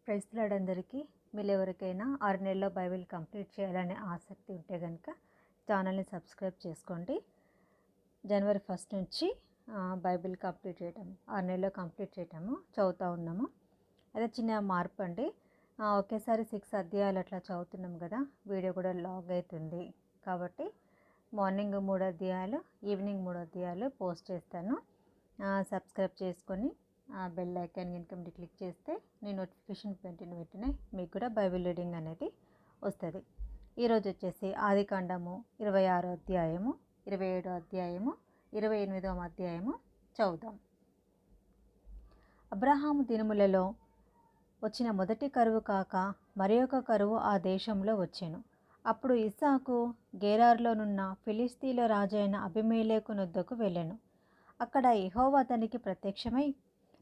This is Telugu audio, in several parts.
ప్రైజ్ లార్డ్ అందరికీ. మీరు ఎవరికైనా 6 నెలల్లో బైబిల్ కంప్లీట్ చేయాలనే ఆసక్తి ఉంటే కనుక ఛానల్ని సబ్స్క్రైబ్ చేసుకోండి. జనవరి 1 నుంచి బైబిల్ కంప్లీట్ చేయటం 6 నెలల్లో కంప్లీట్ చేయటము చదువుతూ ఉన్నాము. అదే చిన్న మార్పు అండి. ఒకేసారి 6 అధ్యాయాలు అట్లా చదువుతున్నాం కదా, వీడియో కూడా లాగ్ అవుతుంది. కాబట్టి మార్నింగ్ 3 అధ్యాయాలు, ఈవినింగ్ 3 అధ్యాయాలు పోస్ట్ చేస్తాను. సబ్స్క్రైబ్ చేసుకొని బెల్ ఐకాన్ కనుక మీరు క్లిక్ చేస్తే నేను నోటిఫికేషన్ పెట్టిన వెంటనే మీకు కూడా బైబిల్ రీడింగ్ అనేది వస్తుంది. ఈరోజు వచ్చేసి ఆదికాండము 26వ అధ్యాయము, 27వ అధ్యాయము, 28వ అధ్యాయము చదువుదాం. అబ్రహాము దినములలో వచ్చిన మొదటి కరువు కాక మరి ఒక కరువు ఆ దేశంలో వచ్చెను. అప్పుడు ఇస్సాకు గేరారులోనున్న ఫిలిస్తీన్ల రాజైన అబీమెలెకు నొద్దకు వెళ్ళెను. అక్కడ యెహోవా అతనికి ప్రత్యక్షమై,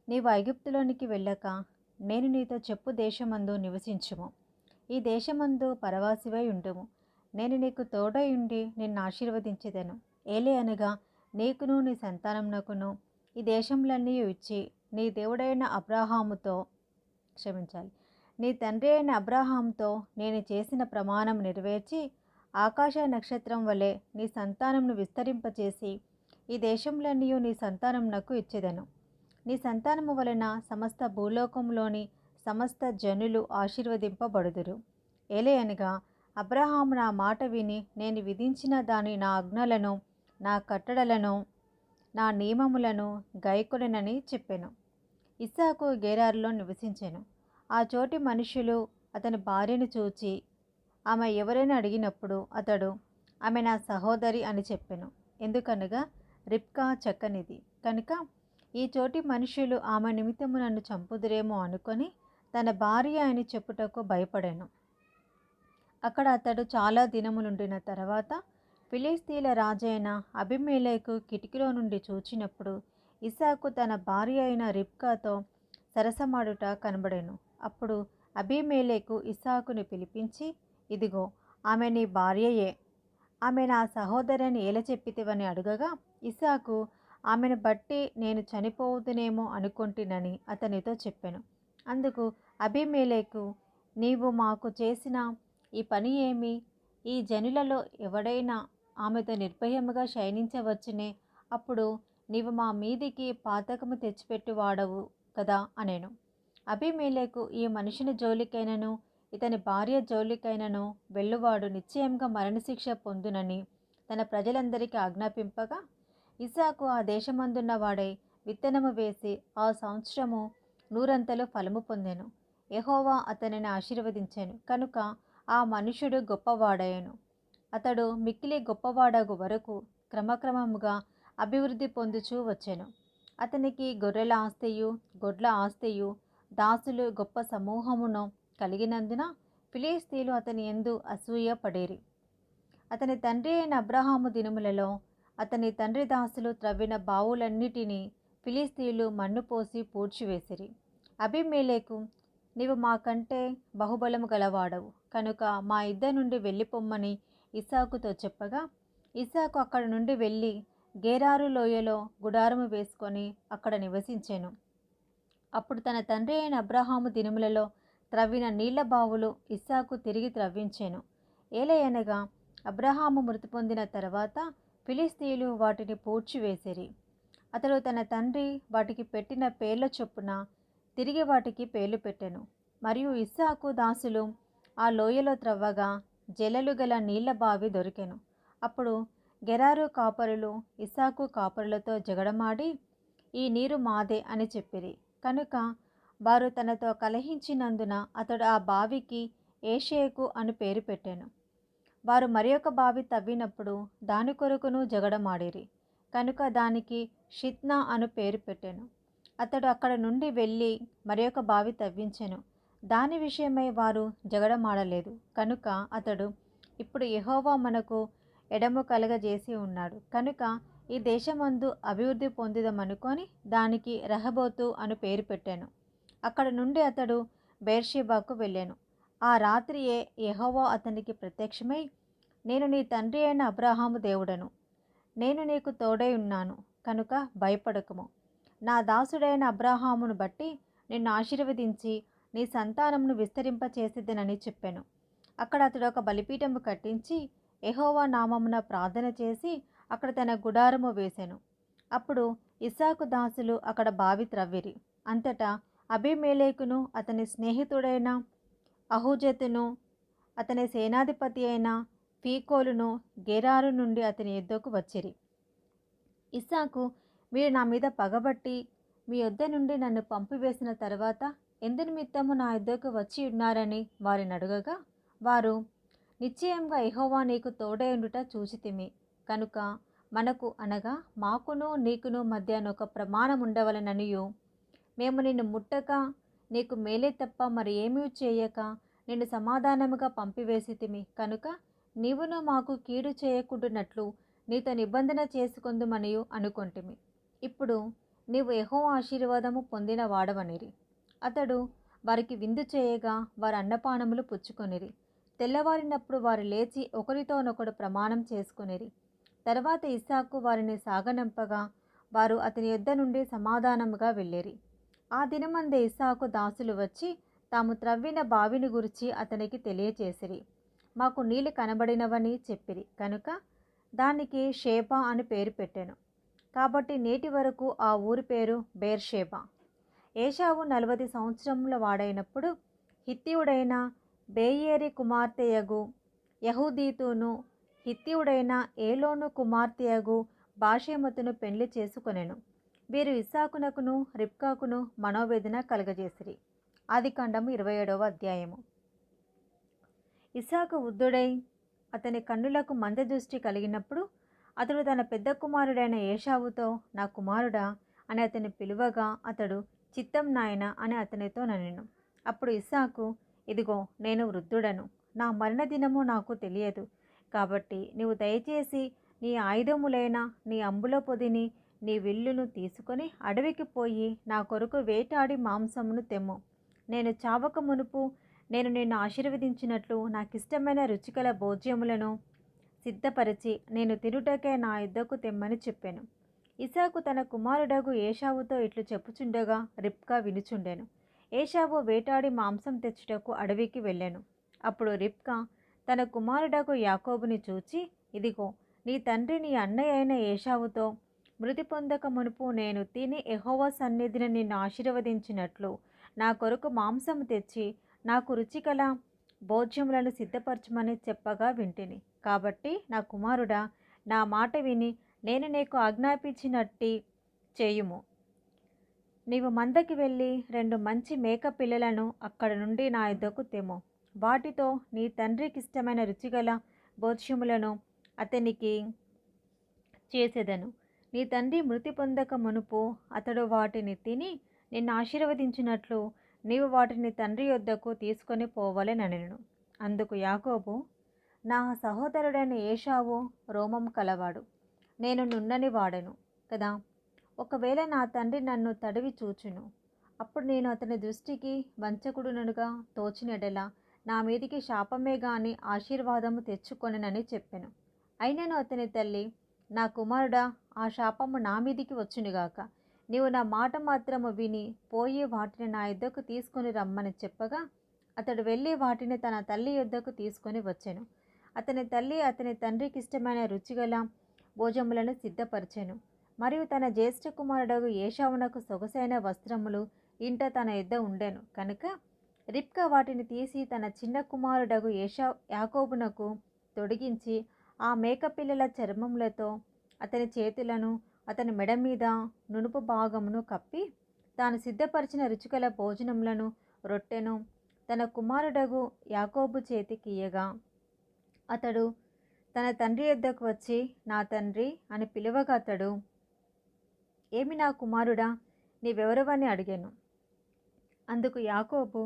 నీవు ఐగుప్తులోనికి వెళ్ళక నేను నీతో చెప్పు దేశమందు నివసించుము. ఈ దేశమందు పరవాసివై ఉండుము. నేను నీకు తోడై ఉండి నిన్ను ఆశీర్వదించెదను. ఏలే అనగా నీకును నీ సంతానమునకును ఈ దేశములన్నీ ఇచ్చి నీ దేవుడైన నీ తండ్రి అయిన అబ్రహాముతో నేను చేసిన ప్రమాణం నెరవేర్చి ఆకాశ నక్షత్రం వలె నీ సంతానమును విస్తరింపచేసి ఈ దేశములన్నీ నీ సంతానమునకు ఇచ్చెదను. నీ సంతానము వలన సమస్త భూలోకంలోని సమస్త జనులు ఆశీర్వదింపబడుదురు. ఏలే అనగా అబ్రహాము నా మాట విని నేను విధించిన నా ఆజ్ఞలను, నా కట్టడలను, నా నియమములను గైకొనెనని చెప్పెను. ఇస్సాకు గేరారులో నివసించెను. ఆ చోటి మనుషులు అతని భార్యను చూచి ఆమె ఎవరైనా అడిగినప్పుడు అతడు ఆమె నా సహోదరి అని చెప్పెను. ఎందుకనగా రిబ్కా చక్కనిది కనుక ఈ చోటి మనుషులు ఆమె నిమిత్తము నన్ను చంపుదురేమో అనుకొని తన భార్య అని చెప్పుటకు భయపడాను. అక్కడ అతడు చాలా దినములుండిన తర్వాత ఫిలిస్తీన్ల రాజైన అబీమెలెకు కిటికీలో నుండి చూచినప్పుడు ఇస్సాకు తన భార్య అయిన రిబ్కాతో సరసమాడుట కనబడెను. అప్పుడు అబీమెలెకు ఇస్సాకుని పిలిపించి, ఇదిగో ఆమె నీ భార్యయే, ఆమె నా సహోదరి అని ఎలా చెప్పితివని అడుగగా, ఇస్సాకు ఆమెను బట్టి నేను చనిపోవుదునేమో అనుకొంటినని అతనితో చెప్పాను. అందుకు అబీమెలెకు, నీవు మాకు చేసిన ఈ పని ఏమి? ఈ జనులలో ఎవడైనా ఆమెతో నిర్భయముగా శయనించవచ్చునే, అప్పుడు నీవు మా మీదికి పాతకము తెచ్చిపెట్టువాడవు కదా అనేను. అబీమెలెకు, ఈ మనుషుని జోలికైనను ఇతని భార్య జోలికైనను వెళ్ళువాడు నిశ్చయంగా మరణశిక్ష పొందునని తన ప్రజలందరికీ ఆజ్ఞాపింపగా, ఇస్సాకు ఆ దేశమందున్న వాడై విత్తనము వేసి ఆ సంవత్సరము 100 ఫలము పొందెను. యెహోవా అతనిని ఆశీర్వదించెను కనుక ఆ మనుషుడు గొప్పవాడాయెను. అతడు మిక్కిలి గొప్పవాడగు వరకు క్రమక్రమముగా అభివృద్ధి పొందుచూ వచ్చెను. అతనికి గొర్రెల ఆస్తియు, గొడ్ల ఆస్తియు, దాసులు గొప్ప సమూహమును కలిగినందున ఫిలిస్తీన్లు అతని యందు అసూయ పడిరి. అతని తండ్రి అయిన అబ్రహాము దినములలో అతని తండ్రి దాసులు త్రవ్విన బావులన్నిటినీ ఫిలిస్తీన్లు మన్ను పోసి పూడ్చివేసిరి. అబీమెలెకు, నీవు మాకంటే బహుబలము గలవాడవు కనుక మా ఇద్దరి నుండి వెళ్ళిపోమ్మని ఇస్సాకుతో చెప్పగా, ఇస్సాకు అక్కడ నుండి వెళ్ళి గేరారు లోయలో గుడారము వేసుకొని అక్కడ నివసించెను. అప్పుడు తన తండ్రి అయిన అబ్రహాము దినములలో త్రవ్విన నీళ్ల బావులు ఇస్సాకు తిరిగి త్రవ్వించెను. ఏలయనగా అబ్రహాము మృతి పొందిన తర్వాత ఫిలిస్తీన్లు వాటిని పూడ్చివేసిరి. అతడు తన తండ్రి వాటికి పెట్టిన పేర్ల చొప్పున తిరిగి వాటికి పేర్లు పెట్టెను. మరియు ఇస్సాకు దాసులు ఆ లోయలో త్రవ్వగా జలలు గల నీళ్ల బావి దొరికెను. అప్పుడు గెరారు కాపరులు ఇస్సాకు కాపరులతో జగడమాడి, ఈ నీరు మాదే అని చెప్పిరి. కనుక వారు తనతో కలహించినందున అతడు ఆ బావికి ఏషేకు అని పేరు పెట్టెను. వారు మరి ఒక బావి తవ్వినప్పుడు దాని కొరకును జగడమాడిరి కనుక దానికి షిత్నా అను పేరు పెట్టెను. అతడు అక్కడ నుండి వెళ్ళి మరి ఒక బావి తవ్వించెను. దాని విషయమై వారు జగడమాడలేదు కనుక అతడు, ఇప్పుడు యెహోవా మనకు ఎడము కలగజేసి ఉన్నాడు కనుక ఈ దేశమందు అభివృద్ధి పొందుదామనుకొని దానికి రహబోతు అను పేరు పెట్టాను. అక్కడ నుండి అతడు బెర్షెబాకు వెళ్ళాను. ఆ రాత్రియే యెహోవా అతనికి ప్రత్యక్షమై, నేను నీ తండ్రి అయిన అబ్రహాము దేవుడను, నేను నీకు తోడై ఉన్నాను కనుక భయపడకుము. నా దాసుడైన అబ్రహామును బట్టి నిన్ను ఆశీర్వదించి నీ సంతానమును విస్తరింపచేసేదనని చెప్పాను. అక్కడ అతడు ఒక బలిపీఠము కట్టించి యెహోవా నామమున ప్రార్థన చేసి అక్కడ తన గుడారము వేసెను. అప్పుడు ఇస్సాకు దాసులు అక్కడ బావి త్రవ్విరి. అంతటా అబీమెలెకును అతని స్నేహితుడైన అహుజతును అతని సేనాధిపతి అయిన ఫీకోలును గెరారు నుండి అతని యొద్దకు వచ్చిరి. ఇస్సాకు, మీరు నా మీద పగబట్టి మీ యొద్ద నుండి నన్ను పంపివేసిన తర్వాత ఎందునిమిత్తము నా యొద్దకు వచ్చి ఉన్నారని వారిని అడుగగా, వారు, నిశ్చయంగా యెహోవా నీకు తోడై ఉండుట చూచితిమి కనుక మనకు అనగా మాకును నీకును మధ్యనొక ప్రమాణం ఉండవలెననియు, మేము నిన్ను ముట్టక నీకు మేలే తప్ప మరి ఏమీ చేయక నిన్ను సమాధానముగా పంపివేసితిమి కనుక నీవును మాకు కీడు చేయకుండునట్లు నీతో నిబంధన చేసుకొందుమనియు అనుకొంటిమి. ఇప్పుడు నీవు యెహోవా ఆశీర్వాదము పొందిన వాడవనిరి. అతడు వారికి విందు చేయగా వారు అన్నపానములు పుచ్చుకొనిరి. తెల్లవారినప్పుడు వారు లేచి ఒకరితోనొకడు ప్రమాణం చేసుకొనిరి. తర్వాత ఇస్సాకు వారిని సాగనంపగా వారు అతని యొద్ద నుండి సమాధానముగా వెళ్ళిరి. ఆ దినమందే ఇస్సాకు దాసులు వచ్చి తాము త్రవ్విన బావిని గురించి అతనికి తెలియచేసిరి. మాకు నీళ్లు కనబడినవని చెప్పిరి కనుక దానికి షేబా అని పేరు పెట్టెను. కాబట్టి నేటి వరకు ఆ ఊరి పేరు బేర్షేబా. ఏశావు 40 సంవత్సరముల వాడైనప్పుడు హిత్తీయుడైన బేయేరి కుమార్తెయగు యహూదీతును హిత్తీయుడైన ఏలోను కుమార్తెయగు బాషెమతును పెళ్లి చేసుకొనెను. వీరు ఇస్సాకునకును రిబ్కాకును మనోవేదన కలగజేసిరి. ఆదికాండము 27వ అధ్యాయము. ఇస్సాకు వృద్ధుడై అతని కన్నులకు మందదృష్టి కలిగినప్పుడు అతడు తన పెద్ద కుమారుడైన ఏశావుతో, నా కుమారుడా అని అతని పిలువగా అతడు, చిత్తం నాయన అని అతనితో ననెను. అప్పుడు ఇస్సాకు, ఇదిగో నేను వృద్ధుడను, నా మరణ దినము నాకు తెలియదు. కాబట్టి నీవు దయచేసి నీ ఆయుధములైన నీ అంబుల పొదిని నీ విల్లును తీసుకొని అడవికి పోయి నా కొరకు వేటాడి మాంసమును తెమ్ము. నేను చావక మునుపు నేను నిన్ను ఆశీర్వదించినట్లు నాకిష్టమైన రుచికల భోజ్యములను సిద్ధపరిచి నేను తినుటకే నా యుద్ధకు తెమ్మని చెప్పాను. ఇస్సాకు తన కుమారుడగు ఏశావుతో ఇట్లు చెప్పుచుండగా రిబ్కా వినుచుండెను. ఏశావు వేటాడి మాంసం తెచ్చుటకు అడవికి వెళ్ళెను. అప్పుడు రిబ్కా తన కుమారుడగు యాకోబుని చూచి, ఇదిగో నీ తండ్రి నీ అన్నయ్య అయిన ఏశావుతో మృతి పొందక మునుపు నేను తిని యెహోవా సన్నిధిని నిన్ను ఆశీర్వదించినట్లు నా కొరకు మాంసము తెచ్చి నాకు రుచికల భోజ్యములను సిద్ధపరచమని చెప్పగా వింటిని. కాబట్టి నా కుమారుడా, నా మాట విని నేను నీకు ఆజ్ఞాపించినట్టి చేయుము. నీవు మందకి వెళ్ళి 2 మంచి మేక పిల్లలను అక్కడ నుండి నా యొద్దకు తెమ్ము. వాటితో నీ తండ్రికి ఇష్టమైన రుచిగల భోజ్యములను అతనికి చేసేదను. నీ తండ్రి మృతి పొందక మునుపు అతడు వాటిని తిని నిన్ను ఆశీర్వదించినట్లు నీవు వాటిని తండ్రి యొద్దకు తీసుకొని పోవలెననెను. అందుకు యాకోబు, నా సహోదరుడైన ఏశావు రోమం కలవాడు, నేను నున్నని వాడను కదా. ఒకవేళ నా తండ్రి నన్ను తడివి చూచును, అప్పుడు నేను అతని దృష్టికి వంచకుడుననుగా తోచినెడల నా మీదికి శాపమే గాని ఆశీర్వాదము తెచ్చుకొనెనని చెప్పెను. అయినను అతని తల్లి, నా కుమారుడా, ఆ శాపము నా మీదికి వచ్చునుగాక. నీవు నా మాట మాత్రము విని పోయి వాటిని నా యొద్దకు తీసుకొని రమ్మని చెప్పగా అతడు వెళ్ళి వాటిని తన తల్లి యొద్దకు తీసుకొని వచ్చెను. అతని తల్లి అతని తండ్రికి ఇష్టమైన రుచిగల భోజములను సిద్ధపరిచెను. మరియు తన జ్యేష్ఠ కుమారుడగు ఏశావునకు సొగసైన వస్త్రములు ఇంట తన యొద్ద ఉండెను కనుక రిబ్కా వాటిని తీసి తన చిన్న కుమారుడగు యాకోబునకు తొడిగించి ఆ మేకపిల్లల చర్మములతో అతని చేతులను అతని మెడ మీద నునుపు భాగమును కప్పి తాను సిద్ధపరిచిన రుచికల భోజనములను రొట్టెను తన కుమారుడగు యాకోబు చేతికి ఇయ్యగా అతడు తన తండ్రి యొద్దకు వచ్చి, నా తండ్రి అని పిలువగా అతడు, ఏమి నా కుమారుడా, నీవెవరవని అడిగాను. అందుకు యాకోబు,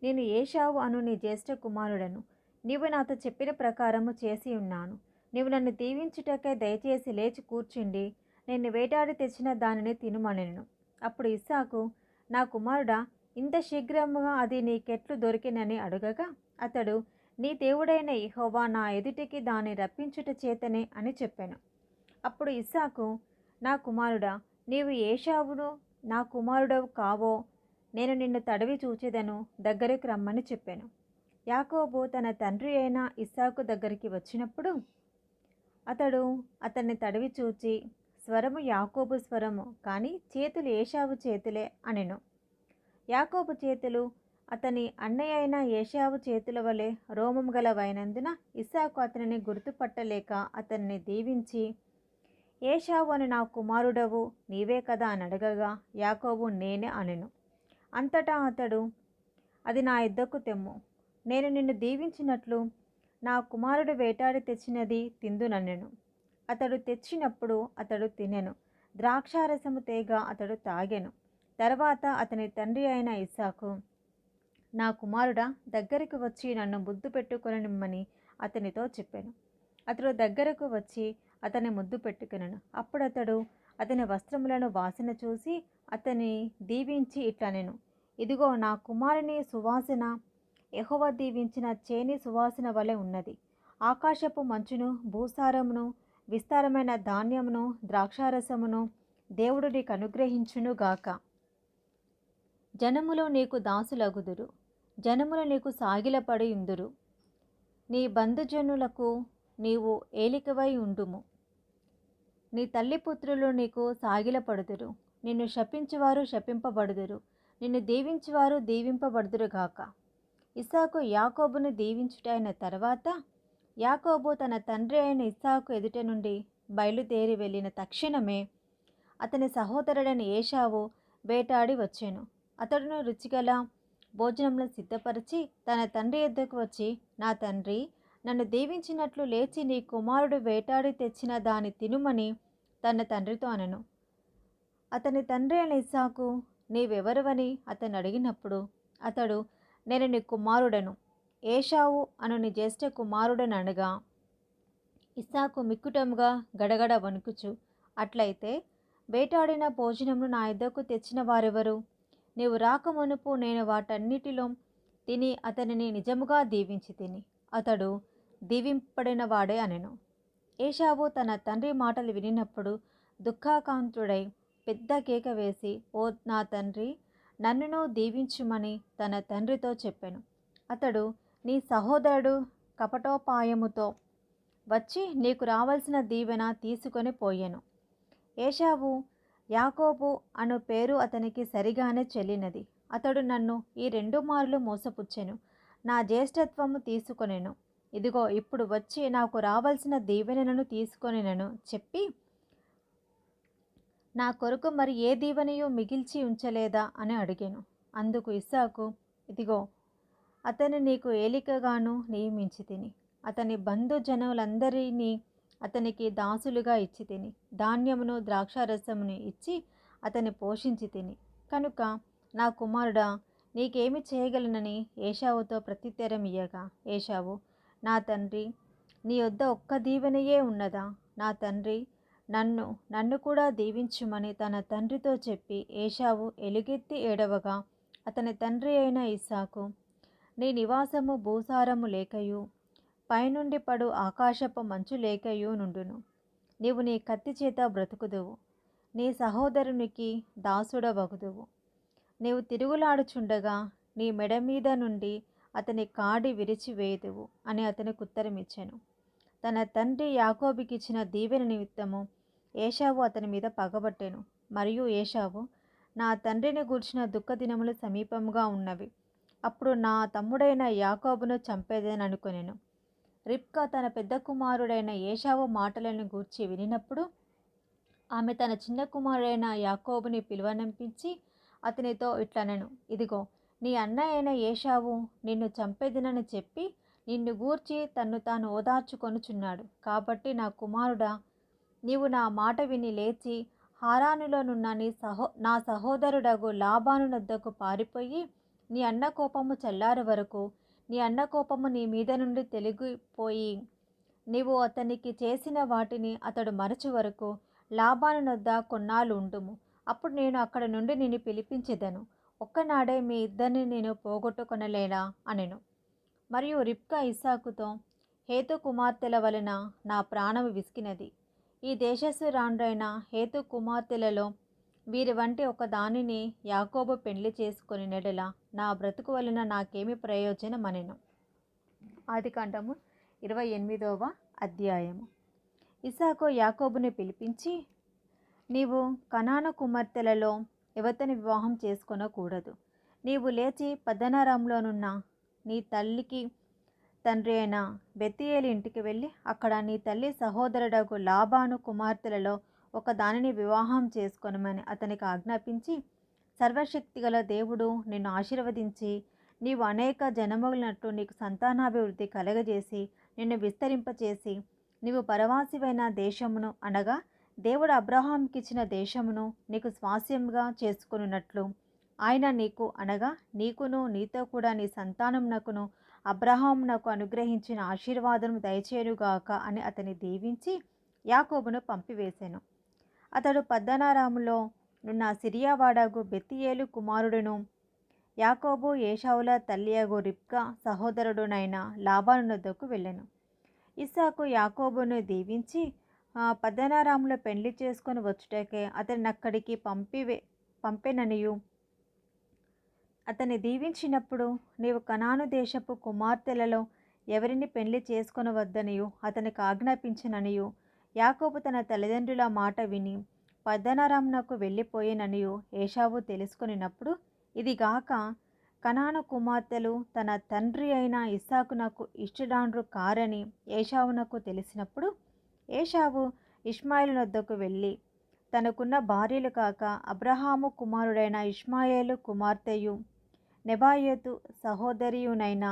నేను ఏశావు అను నీ జ్యేష్ఠ కుమారుడను. నీవు నాతో చెప్పిన ప్రకారము చేసి ఉన్నాను. నీవు నన్ను దీవించుటకై దయచేసి లేచి కూర్చుండి నేను వేటాడి తెచ్చిన దానిని తినుమనెను. అప్పుడు ఇస్సాకు, నా కుమారుడా, ఇంత శీఘ్రముగా అది నీకెట్లు దొరికినని అడుగగా అతడు, నీ దేవుడైన యెహోవా నా ఎదుటికి దాన్ని రప్పించుట చేతనే అని చెప్పాను. అప్పుడు ఇస్సాకు, నా కుమారుడా, నీవు ఏశావును నా కుమారుడవు కావో నేను నిన్ను తడివి చూచెదను, దగ్గరికి రమ్మని చెప్పాను. యాకోబు తన తండ్రి అయిన ఇస్సాకు దగ్గరికి వచ్చినప్పుడు అతడు అతన్ని తడివి చూచి, స్వరము యాకోబు స్వరము, కానీ చేతులు ఏశావు చేతులే అనెను. యాకోబు చేతులు అతని అన్నయ్య అయిన ఏశావు చేతుల వలె రోమం గలవైనందున ఇస్సాకు అతనిని గుర్తుపట్టలేక అతన్ని దీవించి, ఏశావు అని నా కుమారుడవు నీవే కదా అని అడగగా యాకోబు నేనే అనెను. అంతటా అతడు, అది నా యొద్దకు తెమ్ము, నేను నిన్ను దీవించినట్లు నా కుమారుడు వేటాడి తెచ్చినది తిందునన్నెను. అతడు తెచ్చినప్పుడు అతడు తినెను, ద్రాక్షారసము తేగ అతడు తాగెను. తర్వాత అతని తండ్రి అయిన ఇస్సాకు, నా కుమారుడా, దగ్గరికి వచ్చి నన్ను ముద్దు పెట్టుకొనిమ్మని అతనితో చెప్పాను. అతడు దగ్గరకు వచ్చి అతని ముద్దు పెట్టుకొనెను. అప్పుడు అతడు అతని వస్త్రములను వాసన చూసి అతని దీవించి ఇట్లనెను, ఇదిగో నా కుమారుని సువాసన యెహోవా దీవించిన చేని సువాసన వలె ఉన్నది. ఆకాశపు మంచును, భూసారమును, విస్తారమైన ధాన్యమును, ద్రాక్షారసమును దేవుడు నీకు అనుగ్రహించును గాక. జనములు నీకు దాసులగుదురు, జనములు నీకు సాగిలపడి ఉందురు. నీ బంధుజనులకు నీవు ఏలికవై ఉండుము. నీ తల్లిపుత్రులు నీకు సాగిలపడుదురు. నిన్ను శపించువారు శపింపబడుదురు, నిన్ను దీవించువారు దీవింపబడుదురుగాక. ఇస్సాకు యాకోబును దీవించుటైన తర్వాత యాకోబు తన తండ్రి అయిన ఇస్సాకు ఎదుట నుండి బయలుదేరి వెళ్ళిన తక్షణమే అతని సహోదరుడైన ఏశావు వేటాడి వచ్చెను. అతడును రుచిగల భోజనములను సిద్ధపరిచి తన తండ్రి యొద్దకు వచ్చి, నా తండ్రి నన్ను దీవించినట్లు లేచి నీ కుమారుడు వేటాడి తెచ్చిన దాని తినుమని తన తండ్రితో అనెను. అతని తండ్రి అయిన ఇస్సాకు, నీవెవరివని అతను అడిగినప్పుడు అతడు, నేను నీ కుమారుడను, ఏశావు అను నీ జ్యేష్ఠ కుమారుడని అనగా ఇస్సాకు మిక్కుటముగా గడగడ వణుకుచు, అట్లయితే వేటాడిన భోజనమును నా యొద్దకు తెచ్చిన వారెవరు? నీవు రాకమునుపు నేను వాటన్నిటిలో తిని అతనిని నిజముగా దీవించి తిని, అతడు దీవింపబడిన వాడే అనెను. ఏశావు తన తండ్రి మాటలు వినినప్పుడు దుఃఖాకాంతుడై పెద్ద కేక వేసి, ఓ నా తండ్రి, నన్నును దీవించుమని తన తండ్రితో చెప్పెను. అతడు, నీ సహోదరుడు కపటోపాయముతో వచ్చి నీకు రావలసిన దీవెన తీసుకొని పోయెను. ఏశావు యాకోబు అను పేరు అతనికి సరిగానే చెల్లినది. అతడు నన్ను ఈ 2 మార్లు మోసపుచ్చెను, నా జ్యేష్ఠత్వము తీసుకొనెను. ఇదిగో ఇప్పుడు వచ్చి నాకు రావలసిన దీవెనను తీసుకొనెనను చెప్పి, నా కొరకు మరి ఏ దీవెనయు మిగిల్చి ఉంచలేదా అని అడిగాను. అందుకు ఇస్సాకు, ఇదిగో అతని నీకు ఏలికగాను నియమించి తిని, అతని బంధుజనులందరినీ అతనికి దాసులుగా ఇచ్చి తిని, ధాన్యమును ద్రాక్షారసమును ఇచ్చి అతన్ని పోషించి తిని, కనుక నా కుమారుడా, నీకేమి చేయగలనని ఏశావుతో ప్రత్యుత్తరం ఇయ్యగా ఏశావు, నా తండ్రి, నీ యొద్ద ఒక్క దీవెనయే ఉన్నదా? నా తండ్రి, నన్ను కూడా దీవించుమని తన తండ్రితో చెప్పి ఏశావు ఎలుగెత్తి ఏడవగా అతని తండ్రి అయిన ఇస్సాకు, నీ నివాసము భూసారము లేకయు పైనుండి పడు ఆకాశపు మంచు లేకయు నుండును. నీవు నీ కత్తి చేత బ్రతుకుదువు, నీ సహోదరునికి దాసుడవగుదువు. నీవు తిరుగులాడుచుండగా నీ మెడ మీద నుండి అతని కాడి విరిచివేయుదువు అని అతనికి ఉత్తరమిచ్చాను. తన తండ్రి యాకోబుకిచ్చిన దీవెన నిమిత్తము ఏశావు అతని మీద పగబట్టెను. మరియు ఏశావు, నా తండ్రిని గూర్చిన దుఃఖదినములు సమీపముగా ఉన్నవి, అప్పుడు నా తమ్ముడైన యాకోబును చంపేదేననుకొనెను. రిబ్కా తన పెద్ద కుమారుడైన ఏశావు మాటలను గూర్చి వినినప్పుడు ఆమె తన చిన్న కుమారుడైన యాకోబుని పిలువనంపించి అతనితో ఇట్లనెను, ఇదిగో నీ అన్న అయిన ఏశావు నిన్ను చంపేదినని చెప్పి నిన్ను గూర్చి తన్ను తాను ఓదార్చుకొనుచున్నాడు. కాబట్టి నా కుమారుడా, నీవు నా మాట విని లేచి హారానులోనున్న నా సహోదరుడగు లాబాను నొద్దకు పారిపోయి నీ అన్న కోపము చల్లారు వరకు, నీ అన్న కోపము నీ మీద నుండి తొలగిపోయి నీవు అతనికి చేసిన వాటిని అతడు మరచు వరకు లాబాను నొద్ద కొన్నాళ్ళు ఉండుము. అప్పుడు నేను అక్కడ నుండి నిన్ను పిలిపించెదను. ఒక్కనాడే మీ ఇద్దరిని నేను పోగొట్టుకొనలేనా అనెను. మరియు రిబ్కా ఇస్సాకుతో, హేతు కుమార్తెల వలన నా ప్రాణము విసికినది. ఈ దేశస్థురాండ్రైన హేతు కుమార్తెలలో వీరి వంటి ఒక దానిని యాకోబు పెండ్లి చేసుకొని నెడల నా బ్రతుకు వలన నాకేమి ప్రయోజనం అనెను. ఆదికాండము 28వ అధ్యాయము. ఇస్సాకు యాకోబుని పిలిపించి, నీవు కనాను కుమార్తెలలో ఎవతని వివాహం చేసుకొనకూడదు. నీవు లేచి పద్దనరాములోనున్న నీ తల్లికి తండ్రి అయిన బెతీయేలు ఇంటికి వెళ్ళి అక్కడ నీ తల్లి సహోదరుడకు లాబాను కుమార్తెలలో ఒక దానిని వివాహం చేసుకొనమని అతనికి ఆజ్ఞాపించి, సర్వశక్తిగల దేవుడు నిన్ను ఆశీర్వదించి నీవు అనేక జనములనట్టు నీకు సంతానాభివృద్ధి కలగజేసి నిన్ను విస్తరింపచేసి నీవు పరవాసివైన దేశమును అనగా దేవుడు అబ్రహాంకి ఇచ్చిన దేశమును నీకు స్వాస్యముగా చేసుకొనున్నట్లు ఆయన నీకు అనగా నీకును నీతో కూడా నీ సంతానమునకును అబ్రహామునకు అనుగ్రహించిన ఆశీర్వాదము దయచేయుగాక అని అతని దీవించి యాకోబును పంపివేశాను. అతడు పద్దనరాములో నున్న సిరియావాడగు బెతీయేలు కుమారుడును యాకోబు ఏశావుల తల్లియగు రిబ్కా సహోదరుడునైన లాబాను వద్దకు వెళ్ళెను. ఇస్సాకు యాకోబును దీవించి పద్దనరాములో పెండ్లి చేసుకొని వచ్చుటకే అతన్ని అక్కడికి పంపెననియు అతన్ని దీవించినప్పుడు నీవు కనాను దేశపు కుమార్తెలలో ఎవరిని పెండ్లి చేసుకొనవద్దనియు అతనికి ఆజ్ఞాపించిననియు యాకోబు తన తల్లిదండ్రుల మాట విని పద్దనరామునకు వెళ్ళిపోయేననియు ఏశావు తెలుసుకొనినప్పుడు, ఇదిగాక కనాను కుమార్తెలు తన తండ్రి అయిన ఇస్సాకునకు ఇష్టడాండ్రు కారని ఏశావునకు తెలిసినప్పుడు ఏశావు ఇష్మాయేలు వద్దకు వెళ్ళి తనకున్న భార్యలు కాక అబ్రహాము కుమారుడైన ఇష్మాయేలు కుమార్తెయు నెబాయోతు సహోదరియునైన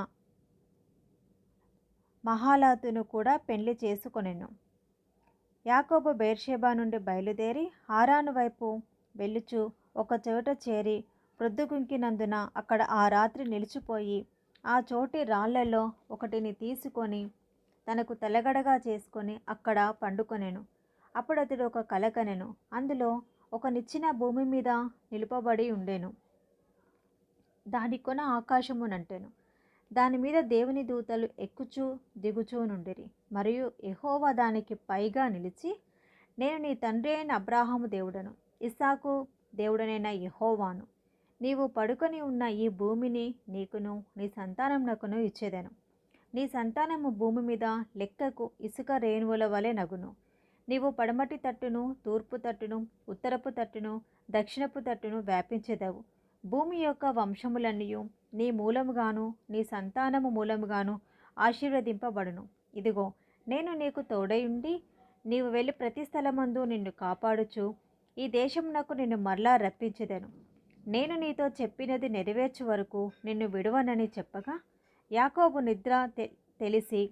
మహాలాతును కూడా పెండ్లి చేసుకొనెను. యాకోబు బెయేర్షెబా నుండి బయలుదేరి హారాను వైపు వెళ్ళుచు ఒక చోట చేరి ప్రొద్దుగుంకినందున అక్కడ ఆ రాత్రి నిలిచిపోయి ఆ చోటి రాళ్లలో ఒకటిని తీసుకొని తనకు తలగడగా చేసుకొని అక్కడ పండుకొనెను. అప్పుడు అతడు ఒక కల కనెను. అందులో ఒక నిచ్చెన భూమి మీద నిలుపబడి ఉండెను. దాని కొన ఆకాశమునంటెను. దాని మీద దేవుని దూతలు ఎక్కుచూ దిగుచూ నుండిరి. మరియు యెహోవా దానికి పైగా నిలిచి, నేను నీ తండ్రి అయిన అబ్రహాము దేవుడను, ఇస్సాకు దేవుడనైన యెహోవాను. నీవు పడుకొని ఉన్న ఈ భూమిని నీకును నీ సంతానమునకును ఇచ్చేదను. నీ సంతానము భూమి మీద లెక్కకు ఇసుక రేణువుల వలె నగును. నీవు పడమటి తట్టును, తూర్పు తట్టును, ఉత్తరపు తట్టును, దక్షిణపు తట్టును వ్యాపించెదవు. భూమి యొక్క వంశములన్నీయు నీ మూలముగాను నీ సంతానము మూలముగాను ఆశీర్వదింపబడును. ఇదిగో, నేను నీకు తోడయుండి నీవు వెళ్ళి ప్రతి స్థలమందు నిన్ను కాపాడుచు ఈ దేశమునకు నిన్ను మరలా రప్పించెదను. నేను నీతో చెప్పినది నెరవేర్చు వరకు నిన్ను విడువనని చెప్పగా, యాకోబు నిద్ర తెలిసి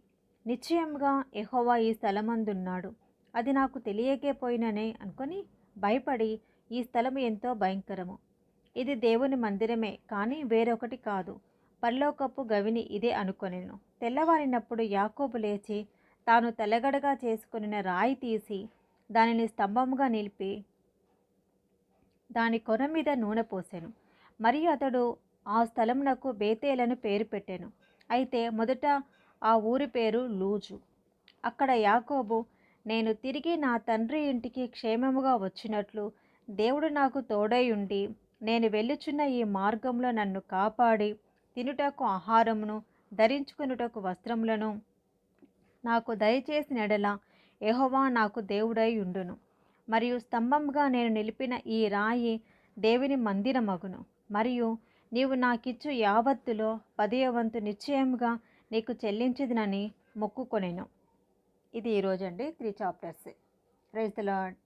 నిశ్చయముగా యెహోవా ఈ స్థలమందున్నాడు, అది నాకు తెలియకే పోయిననే అనుకొని భయపడి, ఈ స్థలము ఎంతో భయంకరము, ఇది దేవుని మందిరమే కానీ వేరొకటి కాదు, పరలోకపు గవిని ఇదే అనుకొనెను. తెల్లవారినప్పుడు యాకోబు లేచి తాను తలగడగా చేసుకొనిన రాయి తీసి దానిని స్తంభముగా నిలిపి దాని కొన మీద నూనె పోసెను. మరియు అతడు ఆ స్థలమునకు బేతేలను పేరు పెట్టెను. అయితే మొదట ఆ ఊరి పేరు లూజు. అక్కడ యాకోబు, నేను తిరిగి నా తండ్రి ఇంటికి క్షేమముగా వచ్చినట్లు దేవుడు నాకు తోడై ఉండి నేను వెళ్ళుచున్న ఈ మార్గంలో నన్ను కాపాడి తినుటకు ఆహారమును ధరించుకునుటకు వస్త్రములను నాకు దయచేసిన ఎడల యెహోవా నాకు దేవుడై ఉండును. మరియు స్తంభంగా నేను నిలిపిన ఈ రాయి దేవుని మందిరమగును. మరియు నీవు నాకిచ్చు యావత్తులో 10వ వంతు నిశ్చయముగా నీకు చెల్లించదునని మొక్కుకొనెను. ఇది ఈరోజండి 3 చాప్టర్స్. Praise the lord.